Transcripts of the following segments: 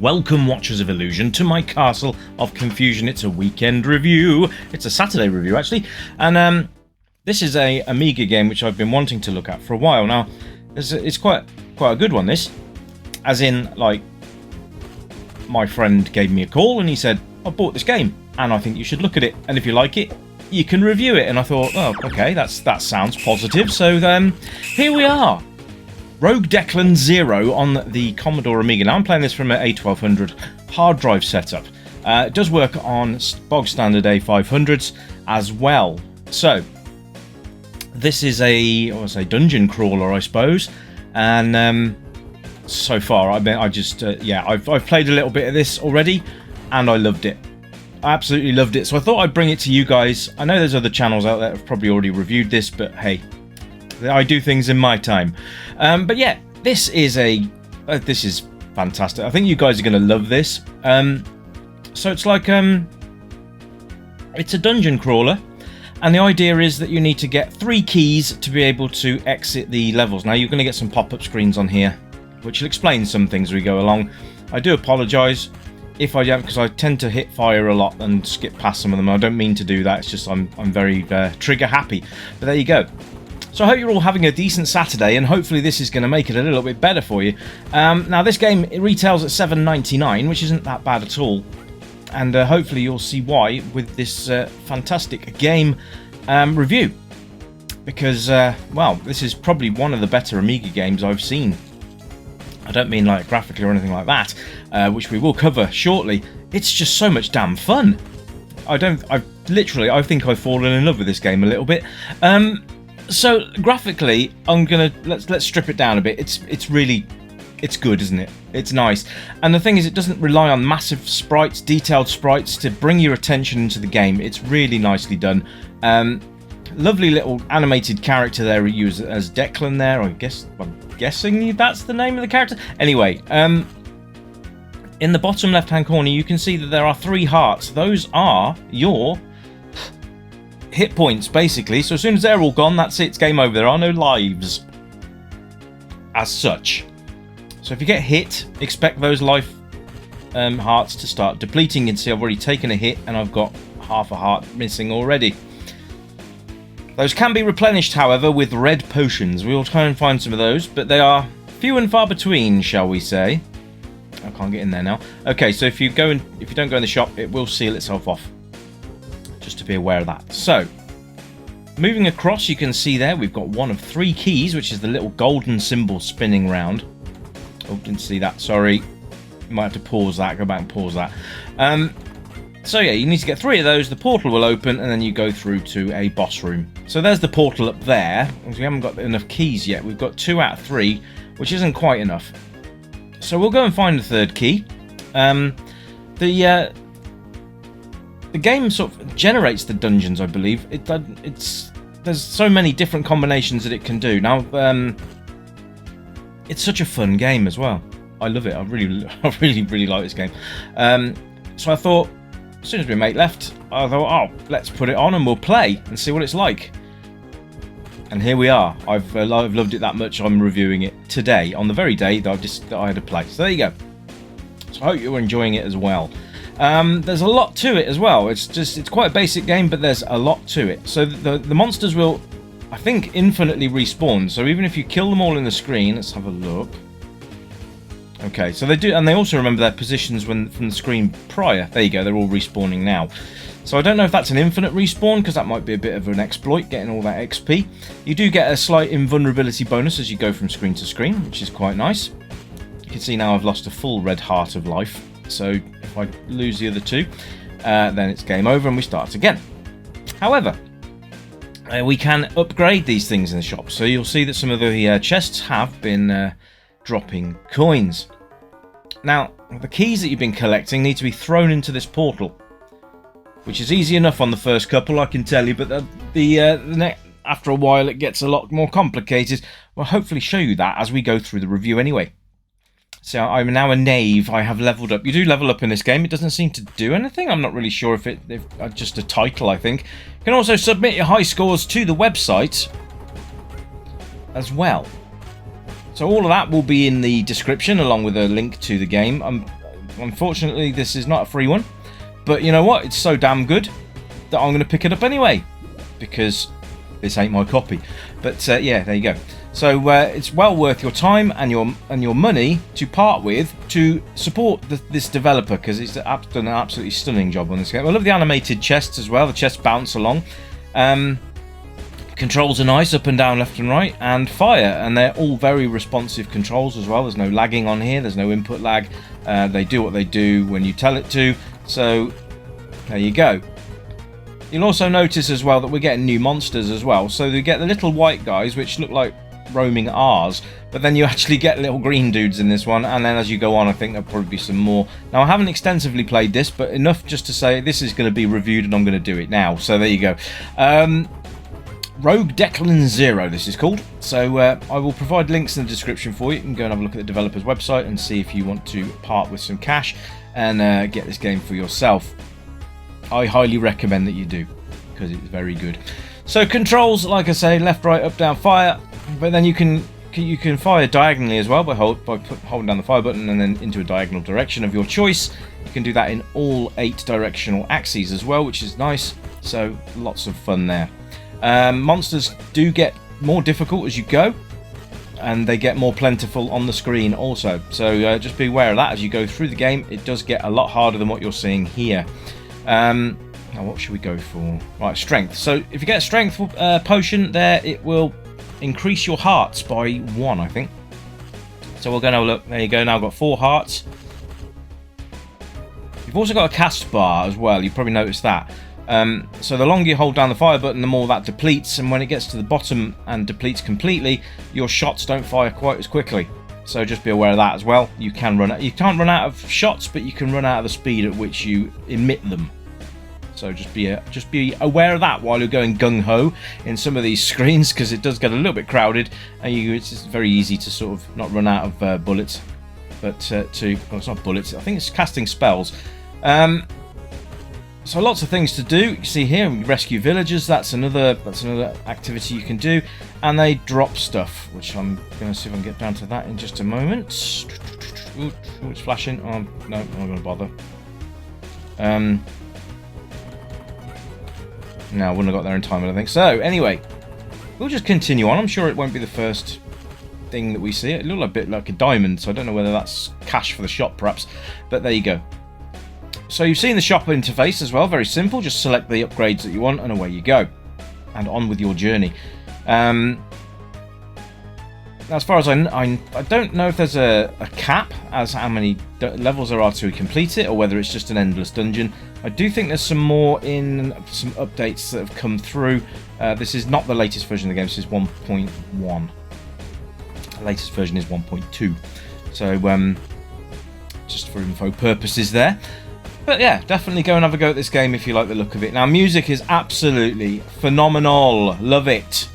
welcome watchers of Illusion to my Castle of Confusion. It's a weekend review. It's a Saturday review actually, and this is a Amiga game which I've been wanting to look at for a while now. It's quite a good one, this, as in, like, my friend gave me a call and he said, I bought this game and I think you should look at it, and if you like it you can review it. And I thought, oh, okay, that sounds positive. So here we are, Rogue Declan Zero on the Commodore Amiga. Now I'm playing this from an A1200 hard drive setup. It does work on bog standard A500s as well. So this is a dungeon crawler, I suppose, and so far I've played a little bit of this already and I loved it. I absolutely loved it, so I thought I'd bring it to you guys. I know there's other channels out there that have probably already reviewed this, but hey, I do things in my time. But yeah, this is fantastic. I think you guys are going to love this. So it's like it's a dungeon crawler, and the idea is that you need to get 3 keys to be able to exit the levels. Now you're going to get some pop-up screens on here, which will explain some things as we go along. I do apologise if I don't, because I tend to hit fire a lot and skip past some of them. I don't mean to do that. It's just I'm very trigger happy. But there you go. So I hope you're all having a decent Saturday, and hopefully this is going to make it a little bit better for you. Now this game, it retails at $7.99, which isn't that bad at all, and hopefully you'll see why with this fantastic game review, because well, this is probably one of the better Amiga games I've seen. I don't mean like graphically or anything like that, which we will cover shortly. It's just so much damn fun. I think I've fallen in love with this game a little bit. So graphically, let's strip it down a bit. It's good, isn't it? It's nice. And the thing is, it doesn't rely on massive sprites, detailed sprites to bring your attention into the game. It's really nicely done. Lovely little animated character there used as Declan there. I'm guessing that's the name of the character. Anyway, in the bottom left-hand corner, you can see that there are 3 hearts. Those are your hit points, basically. So as soon as they're all gone, that's it. It's game over. There are no lives as such. So if you get hit, expect those life hearts to start depleting. You can see I've already taken a hit and I've got half a heart missing already. Those can be replenished, however, with red potions. We will try and find some of those, but they are few and far between, shall we say. I can't get in there now. Okay, so if you don't go in the shop, it will seal itself off. Just to be aware of that. So, moving across, you can see there we've got one of 3 keys, which is the little golden symbol spinning round. Oh, didn't see that. Sorry. You might have to pause that. Go back and pause that. So yeah, you need to get 3 of those, the portal will open, and then you go through to a boss room. So there's the portal up there. We haven't got enough keys yet. We've got 2 out of 3, which isn't quite enough. So we'll go and find the 3rd key. The game sort of generates the dungeons, I believe. There's so many different combinations that it can do. Now, it's such a fun game as well. I love it. I really like this game. So I thought, as soon as my mate left, I thought, oh, let's put it on and we'll play and see what it's like. And here we are. I've loved it that much. I'm reviewing it today, on the very day that I had to play. So there you go. So I hope you're enjoying it as well. There's a lot to it as well. It's quite a basic game, but there's a lot to it. So the monsters will, I think, infinitely respawn. So even if you kill them all in the screen, let's have a look. Okay, so they do, and they also remember their positions from the screen prior. There you go, they're all respawning now. So I don't know if that's an infinite respawn, because that might be a bit of an exploit, getting all that XP. You do get a slight invulnerability bonus as you go from screen to screen, which is quite nice. You can see now I've lost a full red heart of life. So if I lose the other 2, then it's game over and we start again. However, we can upgrade these things in the shop. So you'll see that some of the chests have been dropping coins. Now, the keys that you've been collecting need to be thrown into this portal, which is easy enough on the first couple, I can tell you, but after a while it gets a lot more complicated. We'll hopefully show you that as we go through the review anyway. So I'm now a knave. I have leveled up. You do level up in this game. It doesn't seem to do anything. I'm not really sure if just a title, I think. You can also submit your high scores to the website as well. So all of that will be in the description, along with a link to the game. Unfortunately, this is not a free one, but you know what? It's so damn good that I'm going to pick it up anyway, because this ain't my copy. But yeah, there you go. So it's well worth your time and your money to part with to support this developer, because he's done an absolutely stunning job on this game. I love the animated chests as well. The chests bounce along. Controls are nice, up and down, left and right, and fire, and they're all very responsive controls as well. There's no lagging on here. There's no input lag. They do what they do when you tell it to. So there you go. You'll also notice as well that we're getting new monsters as well. So you get the little white guys, which look like roaming R's, but then you actually get little green dudes in this one, and then as you go on I think there'll probably be some more. Now I haven't extensively played this, but enough just to say this is going to be reviewed and I'm going to do it now. So there you go. Rogue Declan Zero this is called. So I will provide links in the description for you. You can go and have a look at the developer's website and see if you want to part with some cash and get this game for yourself. I highly recommend that you do, because it's very good. So controls, like I say, left, right, up, down, fire. But then you can fire diagonally as well by holding down the fire button and then into a diagonal direction of your choice. You can do that in all 8 directional axes as well, which is nice. So lots of fun there. Monsters do get more difficult as you go, and they get more plentiful on the screen also. So just be aware of that as you go through the game. It does get a lot harder than what you're seeing here. Now what should we go for? Right, strength. So if you get a strength potion there, it will increase your hearts by 1, I think. So we're going to look. There you go. Now I've got 4 hearts. You've also got a cast bar as well. You probably noticed that. So the longer you hold down the fire button, the more that depletes, and when it gets to the bottom and depletes completely, your shots don't fire quite as quickly. So just be aware of that as well. You can't run out of shots, but you can run out of the speed at which you emit them. So just be aware of that while you're going gung-ho in some of these screens, because it does get a little bit crowded, and it's just very easy to sort of not run out of bullets, but well, it's not bullets. I think it's casting spells. So lots of things to do. You can see here, rescue villagers. That's another activity you can do, and they drop stuff, which I'm going to see if I can get down to that in just a moment. Ooh, it's flashing. Oh, no, I'm not going to bother. No, I wouldn't have got there in time, I don't think. So, anyway, we'll just continue on. I'm sure it won't be the first thing that we see. It looked a bit like a diamond, so I don't know whether that's cash for the shop, perhaps. But there you go. So you've seen the shop interface as well. Very simple. Just select the upgrades that you want, and away you go. And on with your journey. As far as I don't know if there's a cap as how many levels there are to complete it, or whether it's just an endless dungeon. I do think there's some more in some updates that have come through. This is not the latest version of the game. This is 1.1. The latest version is 1.2. So just for info purposes there. But yeah, definitely go and have a go at this game if you like the look of it. Now, music is absolutely phenomenal. Love it.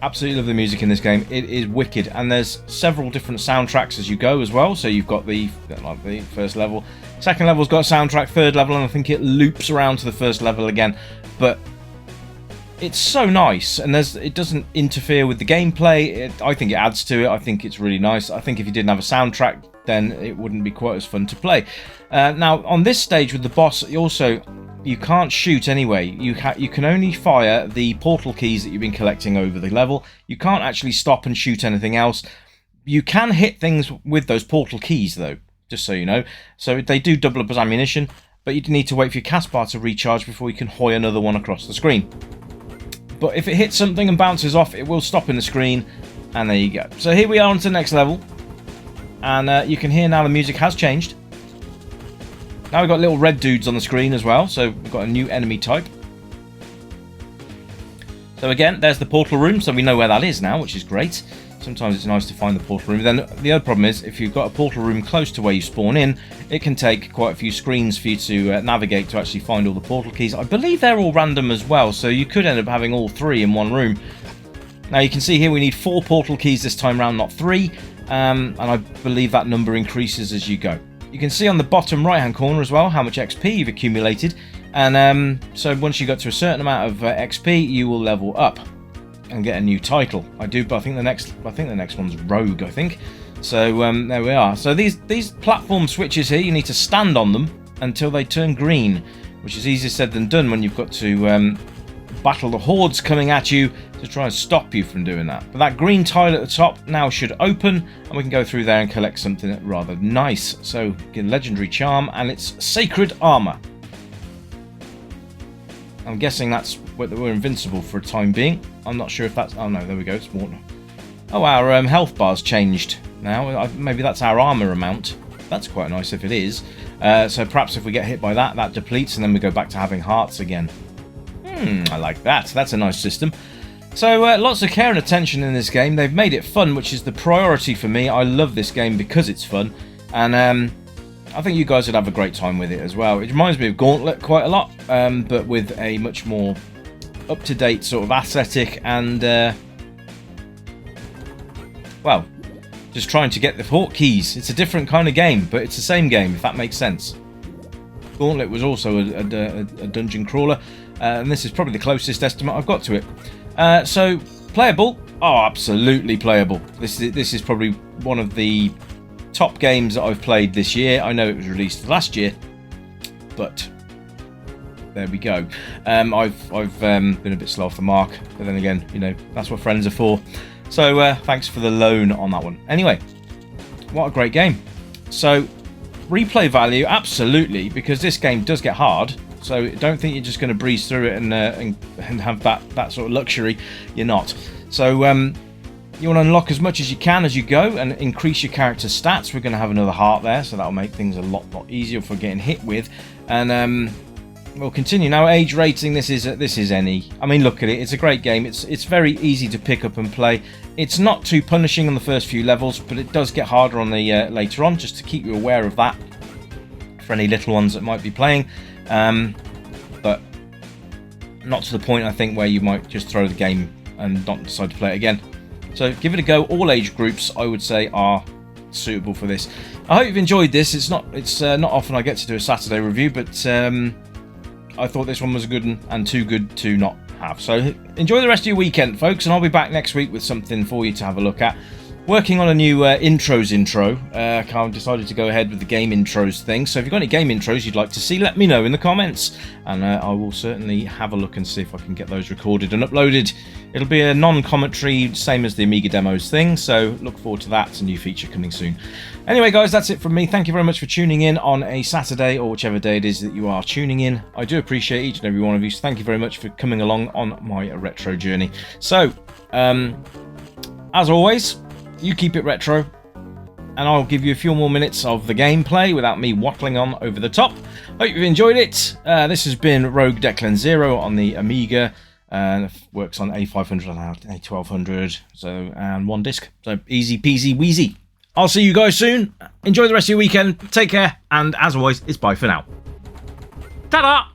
Absolutely love the music in this game. It is wicked, and there's several different soundtracks as you go as well. So you've got the first level, second level's got a soundtrack, third level, and I think it loops around to the first level again. But it's so nice, and it doesn't interfere with the gameplay. I think it adds to it. I think it's really nice. I think if you didn't have a soundtrack, then it wouldn't be quite as fun to play. Now, on this stage with the boss, you can't shoot anyway. You can only fire the portal keys that you've been collecting over the level. You can't actually stop and shoot anything else. You can hit things with those portal keys, though, just so you know. So they do double up as ammunition, but you need to wait for your cast bar to recharge before you can hoy another one across the screen. But if it hits something and bounces off, it will stop in the screen, and there you go. So here we are on to the next level, and you can hear now the music has changed. Now we've got little red dudes on the screen as well, so we've got a new enemy type. So again, there's the portal room, so we know where that is now, which is great. Sometimes it's nice to find the portal room. Then the other problem is, if you've got a portal room close to where you spawn in, it can take quite a few screens for you to navigate to actually find all the portal keys. I believe they're all random as well, so you could end up having all 3 in one room. Now you can see here we need 4 portal keys this time round, not 3, and I believe that number increases as you go. You can see on the bottom right hand corner as well how much XP you've accumulated, and so once you got to a certain amount of XP, you will level up and get a new title. I think the next one's Rogue, I think. So there we are. So these platform switches here, you need to stand on them until they turn green, which is easier said than done when you've got to battle the hordes coming at you to try and stop you from doing that. But that green tile at the top now should open, and we can go through there and collect something rather nice. So get a legendary charm, and it's sacred armor. I'm guessing that's what we're invincible for a time being. I'm not sure if that's... Oh no, there we go, it's water. Oh, our health bar's changed now. Maybe that's our armor amount. That's quite nice if it is. So perhaps if we get hit by that, that depletes, and then we go back to having hearts again. I like that. That's a nice system. So lots of care and attention in this game. They've made it fun, which is the priority for me. I love this game because it's fun, and I think you guys would have a great time with it as well. It reminds me of Gauntlet quite a lot, but with a much more up-to-date sort of aesthetic and, well, just trying to get the port keys. It's a different kind of game, but it's the same game, if that makes sense. Gauntlet was also a dungeon crawler, and this is probably the closest estimate I've got to it. So, playable? Oh, absolutely playable. This is probably one of the top games that I've played this year. I know it was released last year, but there we go. I've been a bit slow off the mark, but then again, you know, that's what friends are for. So thanks for the loan on that one. Anyway, what a great game. So replay value, absolutely, because this game does get hard. So don't think you're just going to breeze through it and have that sort of luxury. You're not. So you want to unlock as much as you can as you go and increase your character stats. We're going to have another heart there, so that'll make things a lot easier for getting hit with. And we'll continue now. Age rating. This is any. I mean, look at it. It's a great game. It's very easy to pick up and play. It's not too punishing on the first few levels, but it does get harder on the later on. Just to keep you aware of that for any little ones that might be playing. But not to the point, I think, where you might just throw the game and not decide to play it again. So give it a go. All age groups, I would say, are suitable for this. I hope you've enjoyed this. It's not often I get to do a Saturday review, but I thought this one was a good one and too good to not have. So enjoy the rest of your weekend, folks, and I'll be back next week with something for you to have a look at. Working on a new intros intro. I've decided to go ahead with the game intros thing. So if you've got any game intros you'd like to see, let me know in the comments. And I will certainly have a look and see if I can get those recorded and uploaded. It'll be a non-commentary, same as the Amiga demos thing. So look forward to that. It's a new feature coming soon. Anyway, guys, that's it from me. Thank you very much for tuning in on a Saturday or whichever day it is that you are tuning in. I do appreciate each and every one of you. So thank you very much for coming along on my retro journey. So, as always, you keep it retro, and I'll give you a few more minutes of the gameplay without me waffling on over the top. Hope you've enjoyed it. This has been Rogue Declan Zero on the Amiga, and works on A500 and A1200, so, and one disc. So easy peasy wheezy. I'll see you guys soon. Enjoy the rest of your weekend. Take care, and as always, it's bye for now. Ta-da!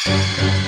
Bye.